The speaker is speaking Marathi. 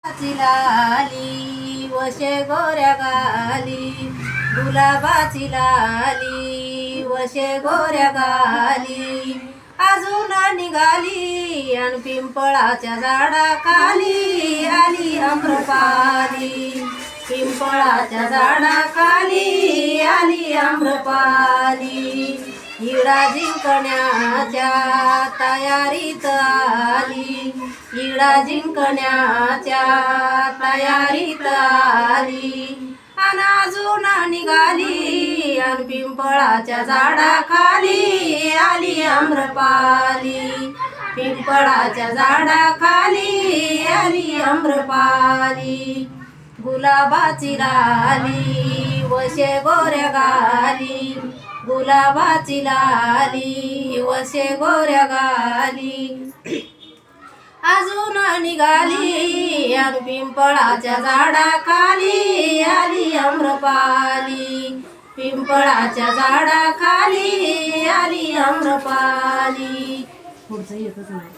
गुलाबाची लाली वशे गोऱ्या गाली, गुलाबाची लाली वशे गोऱ्या गाली, अजून निघाली अन पिंपळाच्या झाडाखाली आली आम्रपाली, पिंपळाच्या झाडाखाली आली आम्रपाली, इडा जिंकण्याच्या तयारीत आली, इडा जिंकण्याच्या तयारीत आली, अन अजून निघाली अन पिंपळाच्या झाडाखाली आली आम्रपाली, पिंपळाच्या झाडाखाली आली आम्रपाली, गुलाबाची लाली वशे गोऱ्या गाली, गुलाबाची लाली वशे गोऱ्या गाली, अजून निघाली अन पिंपळाच्या झाडाखाली आली आम्रपाली, पिंपळाच्या झाडाखाली आली आम्रपाली. पुढचं येतच नाही.